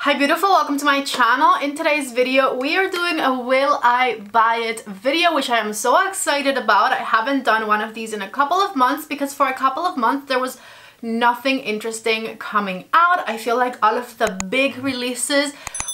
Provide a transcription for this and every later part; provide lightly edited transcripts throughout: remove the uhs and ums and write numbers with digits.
Hi beautiful, welcome to my channel. In today's video we are doing a will I buy it video, which I am so excited about. I haven't done one of these in a couple of months because for a couple of months there was nothing interesting coming out. I feel like all of the big releases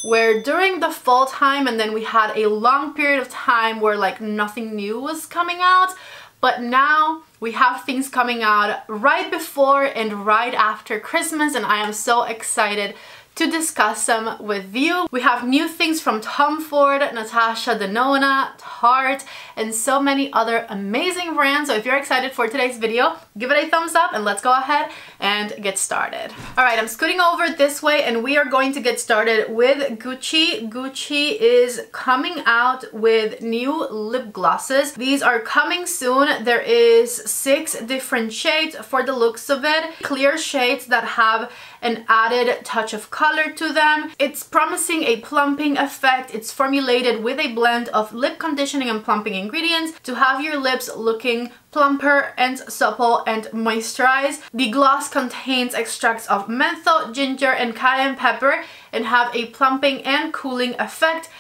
were during the fall time, and then we had a long period of time where like nothing new was coming out. But now we have things coming out right before and right after Christmas, and I am so excited to discuss them with you. We have new things from Tom Ford, Natasha, Denona, Tarte, and so many other amazing brands. So if you're excited for today's video, give it a thumbs up and let's go ahead and get started. Alright, I'm scooting over this way and we are going to get started with Gucci. Gucci is coming out with new lip glosses. These are coming soon. There is 6 different shades for the looks of it. Clear shades that have an added touch of color to them. It's promising a plumping effect. It's formulated with a blend of lip conditioning and plumping ingredients to have your lips looking plumper and supple and moisturized. The gloss contains extracts of menthol, ginger, and cayenne pepper and have a plumping and cooling effect.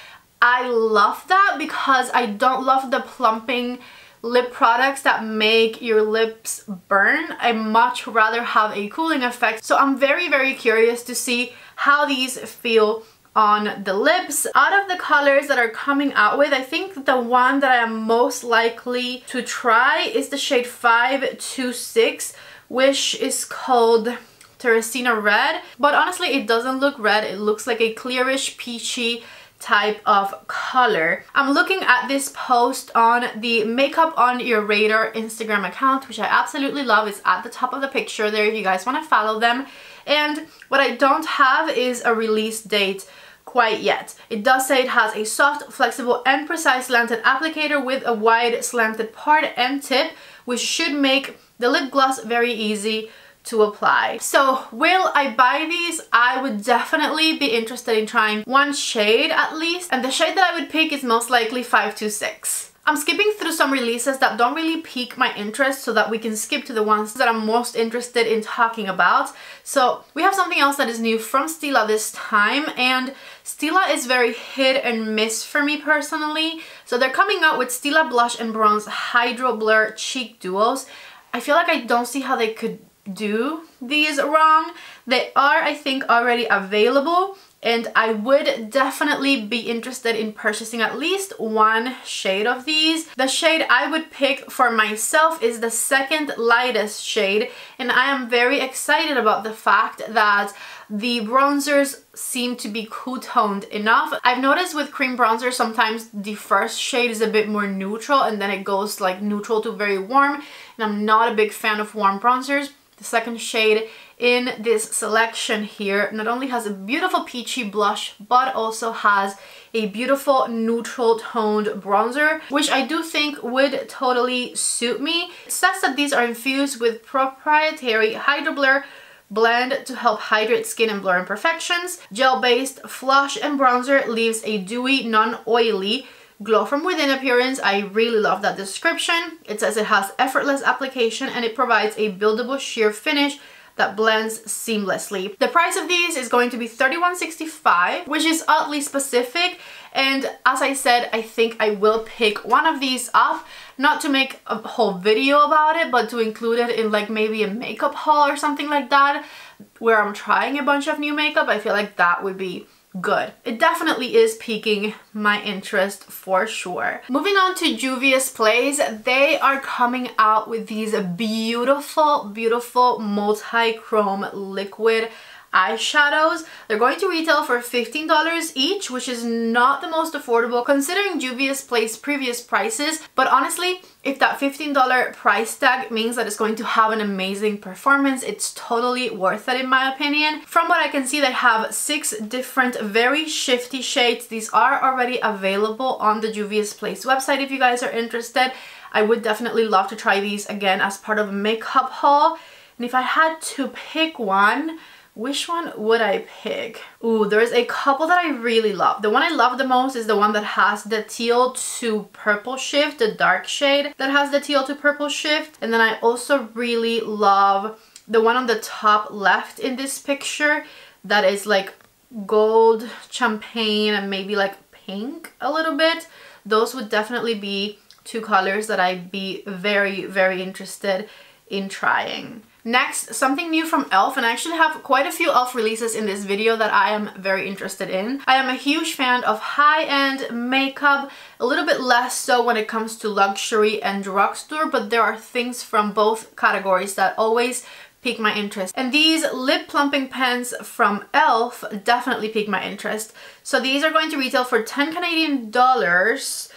I love that because I don't love the plumping lip products that make your lips burn. I much rather have a cooling effect. So I'm very curious to see how these feel on the lips. Out of the colors that are coming out with, I think the one that I am most likely to try is the shade 526, which is called Teresina Red. But honestly, it doesn't look red. It looks like a clearish peachy type of color. I'm looking at this post on the Makeup on Your Radar Instagram account, which I absolutely love. It's at the top of the picture there if you guys want to follow them. And what I don't have is a release date quite yet. It does say it has a soft, flexible, and precise slanted applicator with a wide slanted part and tip, which should make the lip gloss very easy to apply. So will I buy these? I would definitely be interested in trying one shade at least, and the shade that I would pick is most likely 526. I'm skipping through some releases that don't really pique my interest so that we can skip to the ones that I'm most interested in talking about. So we have something else that is new from Stila this time, and Stila is very hit and miss for me personally. So they're coming out with Stila Blush and Bronze Hydro Blur Cheek Duos. I feel like I don't see how they could do these wrong. They are, I think, already available, and I would definitely be interested in purchasing at least one shade of these. The shade I would pick for myself is the second lightest shade, and I am very excited about the fact that the bronzers seem to be cool-toned enough. I've noticed with cream bronzer sometimes the first shade is a bit more neutral and then it goes like neutral to very warm, and I'm not a big fan of warm bronzers. The second shade in this selection here not only has a beautiful peachy blush, but also has a beautiful neutral toned bronzer, which I do think would totally suit me. It says that these are infused with proprietary Hydro Blur blend to help hydrate skin and blur imperfections. Gel-based flush and bronzer leaves a dewy, non-oily glow from within appearance. I really love that description. It says it has effortless application and it provides a buildable sheer finish that blends seamlessly. The price of these is going to be $31.65, which is oddly specific, and as I said, I think I will pick one of these up, not to make a whole video about it, but to include it in like maybe a makeup haul or something like that, where I'm trying a bunch of new makeup. I feel like that would be good. It definitely is piquing my interest for sure. Moving on to Juvia's Place, they are coming out with these beautiful multi-chrome liquid eyeshadows. They're going to retail for $15 each, which is not the most affordable considering Juvia's Place previous prices, but honestly, if that $15 price tag means that it's going to have an amazing performance, it's totally worth it in my opinion. From what I can see, they have 6 different very shifty shades. These are already available on the Juvia's Place website if you guys are interested. I would definitely love to try these again as part of a makeup haul. And if I had to pick one, which one would I pick? Ooh, there's a couple that I really love. The one I love the most is the one that has the teal to purple shift, the dark shade that has the teal to purple shift. And then I also really love the one on the top left in this picture that is like gold, champagne, and maybe like pink a little bit. Those would definitely be two colors that I'd be very, very interested in trying. Next, something new from e.l.f. and I actually have quite a few e.l.f. releases in this video that I am very interested in. I am a huge fan of high-end makeup, a little bit less so when it comes to luxury and drugstore, but there are things from both categories that always pique my interest. And these lip plumping pens from e.l.f. definitely pique my interest. So these are going to retail for 10 Canadian dollars.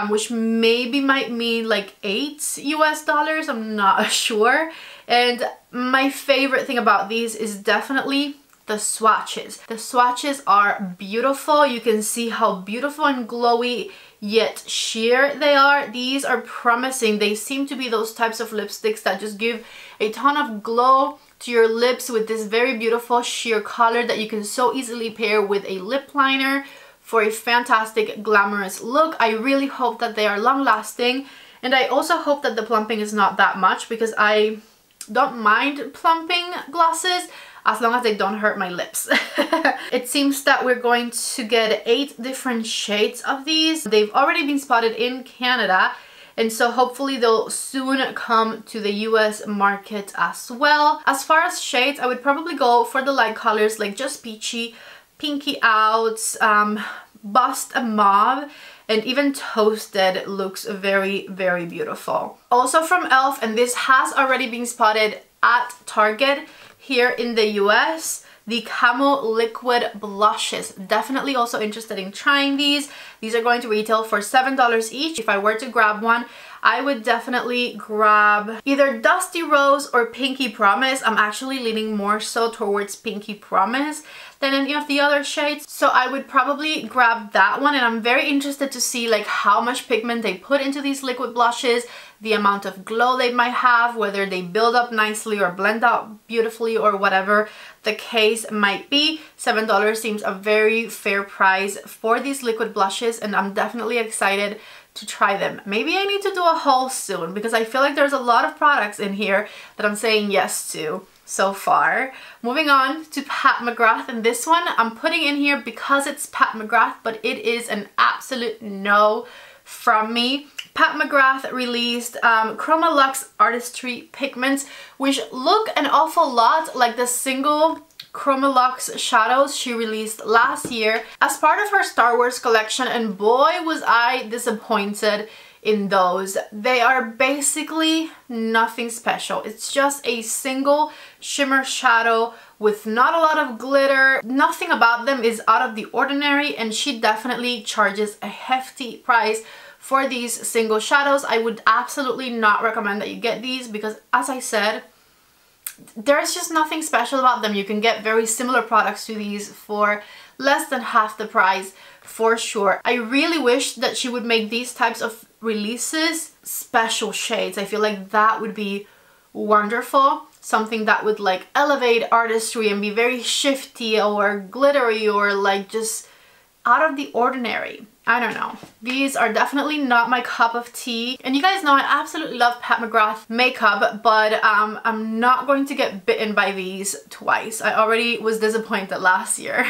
Which maybe might mean like $8 US, I'm not sure. And my favorite thing about these is definitely the swatches. The swatches are beautiful. You can see how beautiful and glowy yet sheer they are. These are promising. They seem to be those types of lipsticks that just give a ton of glow to your lips with this very beautiful sheer color that you can so easily pair with a lip liner for a fantastic glamorous look. I really hope that they are long lasting, and I also hope that the plumping is not that much because I don't mind plumping glosses as long as they don't hurt my lips. It seems that we're going to get 8 different shades of these. They've already been spotted in Canada, and so hopefully they'll soon come to the US market as well. As far as shades, I would probably go for the light colors like Just Peachy, Pinky Outs, Bust a Mauve, and even Toasted looks very, very beautiful. Also from e.l.f., and this has already been spotted at Target here in the US, the Camo Liquid Blushes. Definitely also interested in trying these. These are going to retail for $7 each. If I were to grab one, I would definitely grab either Dusty Rose or Pinky Promise. I'm actually leaning more so towards Pinky Promise than any of the other shades, so I would probably grab that one. And I'm very interested to see like how much pigment they put into these liquid blushes, the amount of glow they might have, whether they build up nicely or blend out beautifully or whatever the case might be. $7 seems a very fair price for these liquid blushes, and I'm definitely excited to try them. Maybe I need to do a haul soon because I feel like there's a lot of products in here that I'm saying yes to so far. Moving on to Pat McGrath, and this one I'm putting in here because it's Pat McGrath, but it is an absolute no from me. Pat McGrath released Chroma Luxe Artistry pigments, which look an awful lot like the single Chroma Luxe shadows she released last year as part of her Star Wars collection, and boy was I disappointed in those. They are basically nothing special. It's just a single shimmer shadow with not a lot of glitter. Nothing about them is out of the ordinary, and she definitely charges a hefty price for these single shadows. I would absolutely not recommend that you get these because, as I said, there's just nothing special about them. You can get very similar products to these for less than half the price for sure. I really wish that she would make these types of releases special shades. I feel like that would be wonderful. Something that would like elevate artistry and be very shifty or glittery or like just out of the ordinary. I don't know. These are definitely not my cup of tea. And you guys know I absolutely love Pat McGrath makeup, but I'm not going to get bitten by these twice. I already was disappointed last year.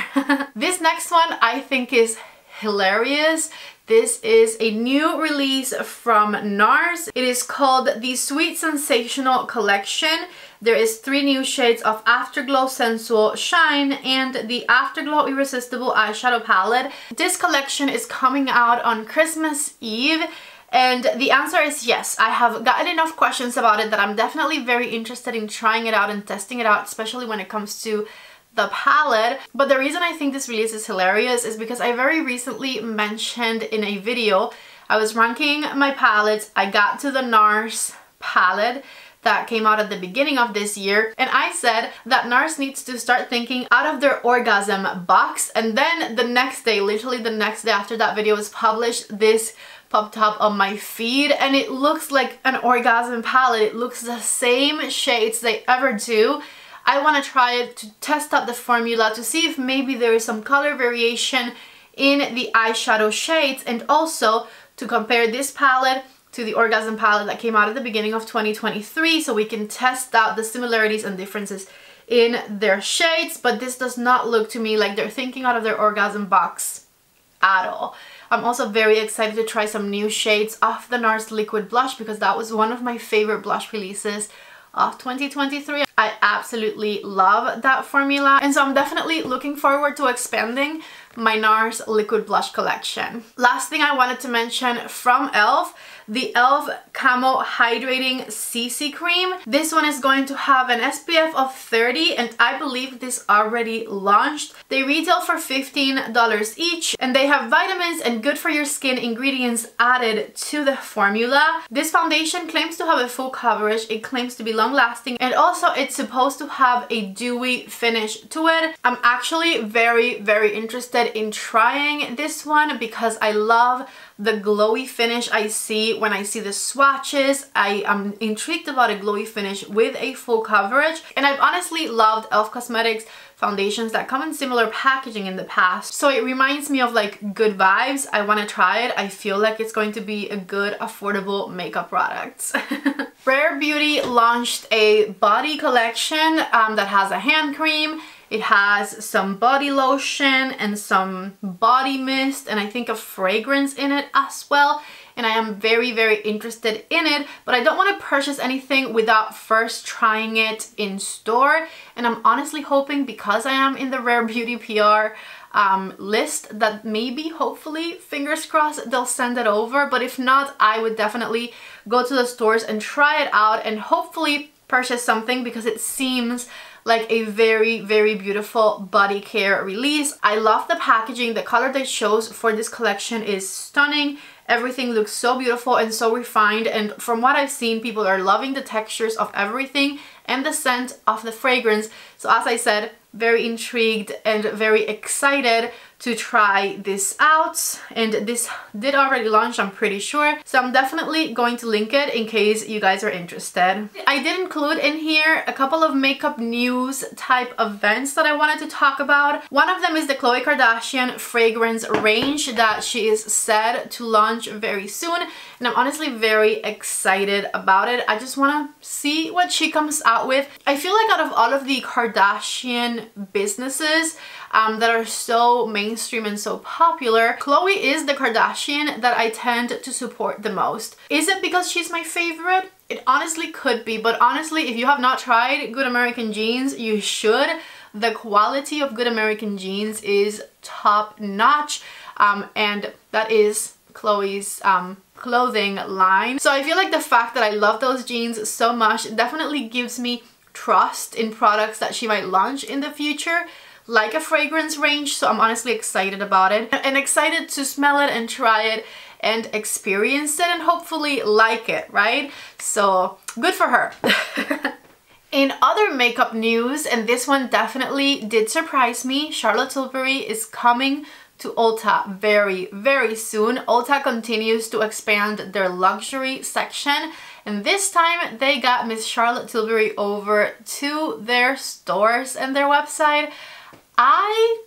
This next one I think is hilarious. This is a new release from Nars. It is called the Sweet Sensational Collection. There is 3 new shades of Afterglow Sensual Shine and the Afterglow Irresistible Eyeshadow Palette. This collection is coming out on Christmas Eve, and the answer is yes. I have gotten enough questions about it that I'm definitely very interested in trying it out and testing it out, especially when it comes to the palette. But the reason I think this release is hilarious is because I very recently mentioned in a video, I was ranking my palettes. I got to the Nars palette that came out at the beginning of this year, and I said that Nars needs to start thinking out of their orgasm box. And then the next day, literally the next day after that video was published, this popped up on my feed, and it looks like an orgasm palette. It looks the same shades they ever do. I want to try it to test out the formula to see if maybe there is some color variation in the eyeshadow shades, and also to compare this palette to the Orgasm palette that came out at the beginning of 2023, so we can test out the similarities and differences in their shades, but this does not look to me like they're thinking out of their orgasm box at all. I'm also very excited to try some new shades of the Nars liquid blush because that was one of my favorite blush releases of 2023. I absolutely love that formula, and so I'm definitely looking forward to expanding my Nars liquid blush collection. Last thing I wanted to mention from e.l.f., the e.l.f. Camo Hydrating CC Cream. This one is going to have an SPF of 30, and I believe this already launched. They retail for $15 each, and they have vitamins and good for your skin ingredients added to the formula. This foundation claims to have a full coverage, it claims to be long lasting, and also it's supposed to have a dewy finish to it. I'm actually very interested in trying this one because I love the glowy finish I see when I see the swatches. I am intrigued about a glowy finish with a full coverage, and I've honestly loved e.l.f. Cosmetics foundations that come in similar packaging in the past, so it reminds me of like good vibes. I want to try it. I feel like it's going to be a good affordable makeup product. Rare Beauty launched a body collection that has a hand cream. It has some body lotion and some body mist, and I think a fragrance in it as well. And I am very interested in it, but I don't want to purchase anything without first trying it in store. And I'm honestly hoping, because I am in the Rare Beauty PR list, that maybe, hopefully, fingers crossed, they'll send it over. But if not, I would definitely go to the stores and try it out and hopefully purchase something, because it seems like a very beautiful body care release. I love the packaging. The color they chose for this collection is stunning. Everything looks so beautiful and so refined, and from what I've seen, people are loving the textures of everything and the scent of the fragrance. So as I said, very intrigued and very excited to try this out, and this did already launch, I'm pretty sure, so I'm definitely going to link it in case you guys are interested. I did include in here a couple of makeup news type events that I wanted to talk about. One of them is the Khloe Kardashian fragrance range that she is said to launch very soon, and I'm honestly very excited about it. I just want to see what she comes out with. I feel like out of all of the Kardashian businesses that are so mainstream and so popular, Khloe is the Kardashian that I tend to support the most. Is it because she's my favorite? It honestly could be, but honestly, if you have not tried Good American Jeans, you should. The quality of Good American Jeans is top notch, and that is Khloe's clothing line. So I feel like the fact that I love those jeans so much definitely gives me trust in products that she might launch in the future, like a fragrance range. So I'm honestly excited about it, and excited to smell it and try it and experience it and hopefully like it, right? So good for her. In other makeup news, and this one definitely did surprise me, Charlotte Tilbury is coming to Ulta very soon. Ulta continues to expand their luxury section, and this time they got Miss Charlotte Tilbury over to their stores and their website. I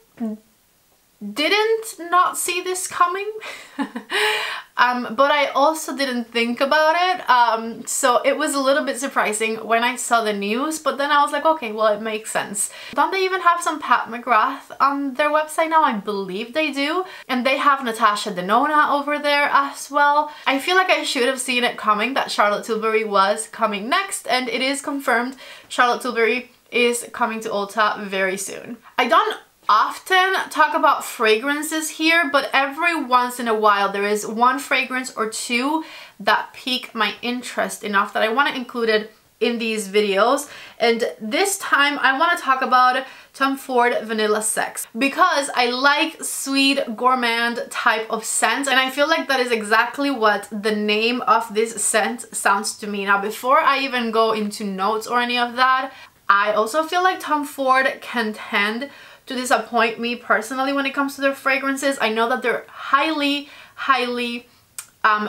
didn't not see this coming, but I also didn't think about it, so it was a little bit surprising when I saw the news, but then I was like, okay, well, it makes sense. Don't they even have some Pat Mcgrath on their website now? I believe they do, and they have Natasha Denona over there as well. I feel like I should have seen it coming, that Charlotte Tilbury was coming next, and it is confirmed. Charlotte Tilbury is coming to Ulta very soon. I don't often talk about fragrances here, but every once in a while there is one fragrance or two that pique my interest enough that I want to include it in these videos. And this time I want to talk about Tom Ford Vanilla Sex, because I like sweet gourmand type of scent, and I feel like that is exactly what the name of this scent sounds to me. Now, before I even go into notes or any of that, I also feel like Tom Ford can tend to disappoint me personally when it comes to their fragrances. I know that they're highly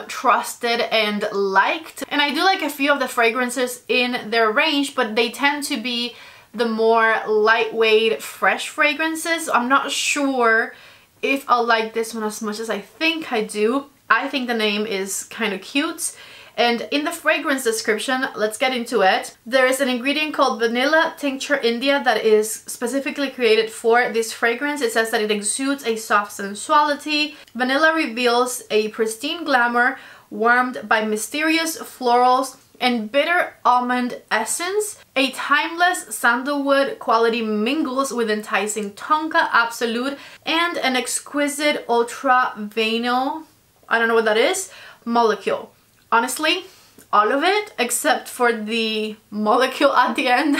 trusted and liked, and I do like a few of the fragrances in their range, but they tend to be the more lightweight, fresh fragrances. I'm not sure if I'll like this one as much as I think I do. I think the name is kind of cute, And in the fragrance description, let's get into it. There is an ingredient called Vanilla Tincture India that is specifically created for this fragrance. It says that it exudes a soft sensuality. Vanilla reveals a pristine glamour warmed by mysterious florals and bitter almond essence. A timeless sandalwood quality mingles with enticing tonka absolute and an exquisite ultra vinyl, I don't know what that is, molecule. Honestly, all of it except for the molecule at the end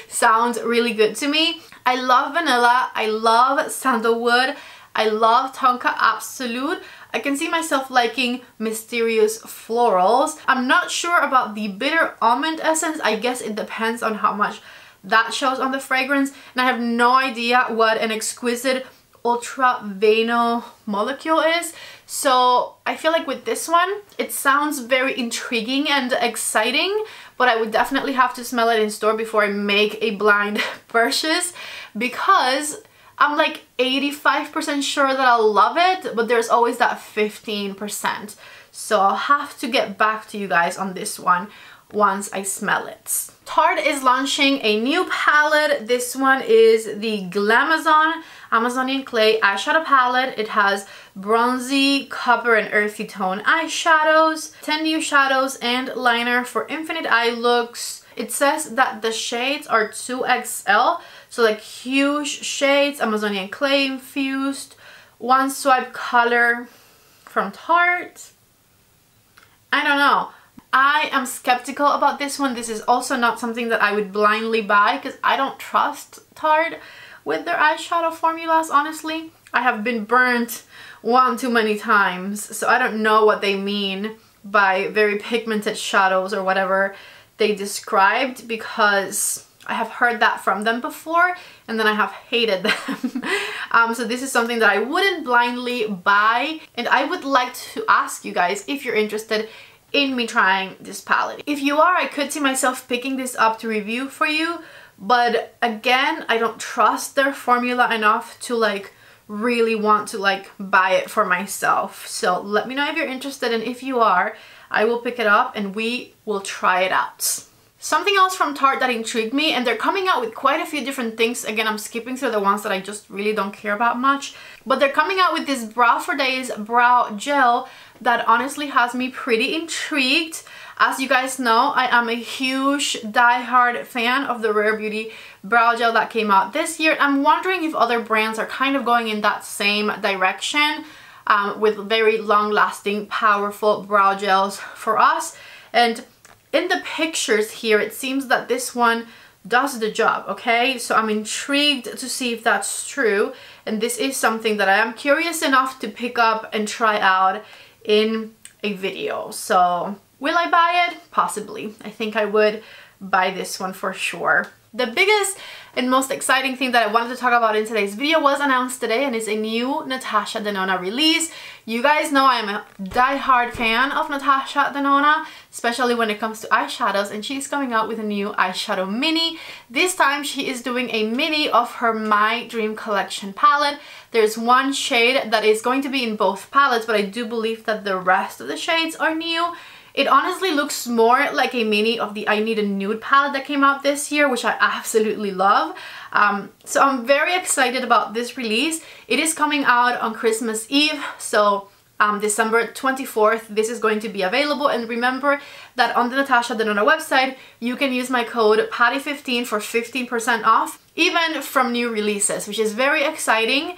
sounds really good to me. I love vanilla, I love sandalwood, I love tonka absolute. I can see myself liking mysterious florals. I'm not sure about the bitter almond essence. I guess it depends on how much that shows on the fragrance. And I have no idea what an exquisite ultra vinyl molecule is. So I feel like with this one, it sounds very intriguing and exciting, but I would definitely have to smell it in store before I make a blind purchase, because I'm like 85% sure that I'll love it, but there's always that 15%. So I'll have to get back to you guys on this one once I smell it. Tarte is launching a new palette. This one is the Glamazon Amazonian Clay eyeshadow palette. It has bronzy, copper, and earthy tone eyeshadows, 10 new shadows, and liner for infinite eye looks. It says that the shades are 2XL, so like huge shades, Amazonian Clay infused, one swipe color from Tarte. I don't know. I am skeptical about this one. This is also not something that I would blindly buy because I don't trust Tarte with their eyeshadow formulas, honestly. I have been burnt one too many times, so I don't know what they mean by very pigmented shadows or whatever they described, because I have heard that from them before and then I have hated them. So this is something that I wouldn't blindly buy, and I would like to ask you guys if you're interested in me trying this palette. If you are, I could see myself picking this up to review for you, but again, I don't trust their formula enough to like really want to like buy it for myself. So let me know if you're interested, and if you are, I will pick it up and we will try it out. Something else from Tarte that intrigued me, and they're coming out with quite a few different things. Again, I'm skipping through the ones that I just really don't care about much, but they're coming out with this Brow for Days brow gel that honestly has me pretty intrigued. As you guys know, I am a huge die-hard fan of the Rare Beauty brow gel that came out this year. I'm wondering if other brands are kind of going in that same direction, with very long-lasting, powerful brow gels for us. And in the pictures here, it seems that this one does the job, okay? So I'm intrigued to see if that's true, and this is something that I am curious enough to pick up and try out in a video. So will I buy it? Possibly. I think I would buy this one for sure. The biggest and most exciting thing that I wanted to talk about in today's video was announced today, and is a new Natasha Denona release. You guys know I am a die-hard fan of Natasha Denona, especially when it comes to eyeshadows, and she's coming out with a new eyeshadow mini. This time she is doing a mini of her My Dream Collection palette. There's one shade that is going to be in both palettes, but I do believe that the rest of the shades are new. It honestly looks more like a mini of the I Need a Nude palette that came out this year, which I absolutely love. So I'm very excited about this release. It is coming out on Christmas Eve, so December 24th this is going to be available. And remember that on the Natasha Denona website you can use my code PATTY15 for 15% off, even from new releases, which is very exciting.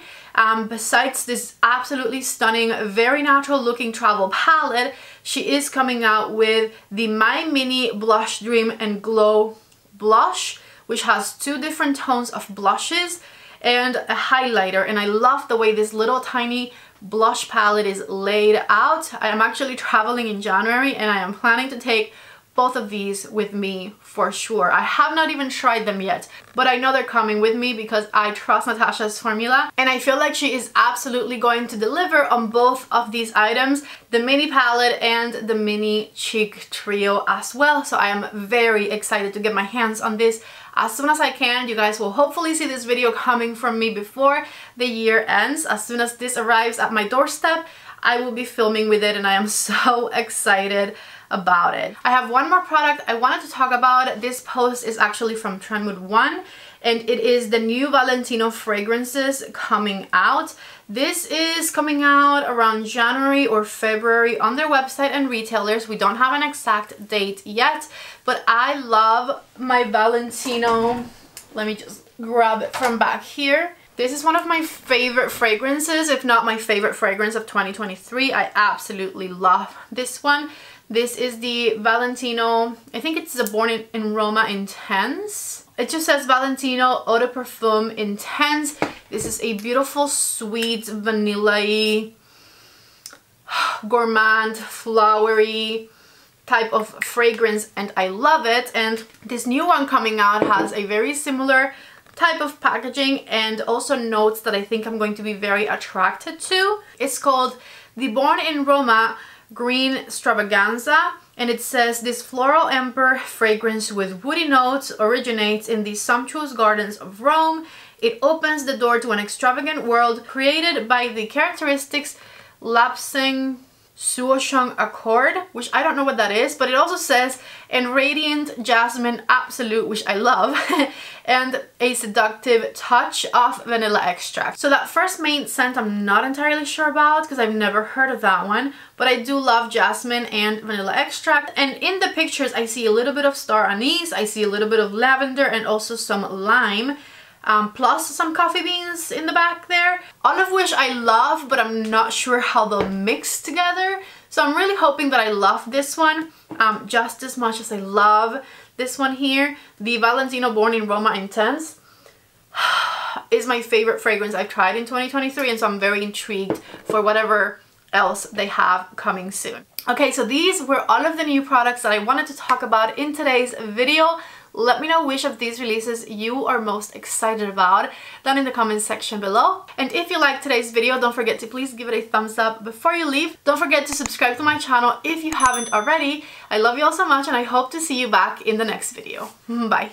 Besides this absolutely stunning, very natural looking travel palette, she is coming out with the My Mini Blush Dream and Glow blush, which has two different tones of blushes and a highlighter. And I love the way this little tiny blush palette is laid out. I am actually traveling in January and I am planning to take both of these with me for sure. I have not even tried them yet, but I know they're coming with me because I trust Natasha's formula, and I feel like she is absolutely going to deliver on both of these items, the mini palette and the mini cheek trio as well. So I am very excited to get my hands on this as soon as I can. You guys will hopefully see this video coming from me before the year ends. As soon as this arrives at my doorstep, I will be filming with it, and I am so excited about it. I have one more product I wanted to talk about. This post is actually from Trendmood 1, and it is the new Valentino fragrances coming out. This is coming out around January or February on their website and retailers. We don't have an exact date yet, but I love my Valentino. Let me just grab it from back here. This is one of my favorite fragrances, if not my favorite fragrance of 2023. I absolutely love this one. This is the Valentino, I think it's the Born in Roma Intense. It just says Valentino Eau de Parfum Intense. This is a beautiful, sweet, vanilla-y, gourmand, flowery type of fragrance, and I love it. And this new one coming out has a very similar type of packaging and also notes that I think I'm going to be very attracted to. It's called the Born in Roma Green Stravaganza, and it says this floral amber fragrance with woody notes originates in the sumptuous gardens of Rome. It opens the door to an extravagant world created by the characteristics lapsing Suoshang Accord, which I don't know what that is, but it also says and radiant jasmine absolute, which I love, and a seductive touch of vanilla extract. So that first main scent I'm not entirely sure about because I've never heard of that one, but I do love jasmine and vanilla extract. And in the pictures I see a little bit of star anise, I see a little bit of lavender, and also some lime. Plus some coffee beans in the back there, all of which I love, but I'm not sure how they'll mix together. So I'm really hoping that I love this one just as much as I love this one here. The Valentino Born in Roma Intense is my favorite fragrance I've tried in 2023, and so I'm very intrigued for whatever else they have coming soon. Okay, so these were all of the new products that I wanted to talk about in today's video. Let me know which of these releases you are most excited about down in the comments section below. And if you liked today's video, don't forget to please give it a thumbs up before you leave. Don't forget to subscribe to my channel if you haven't already. I love you all so much, and I hope to see you back in the next video. Bye!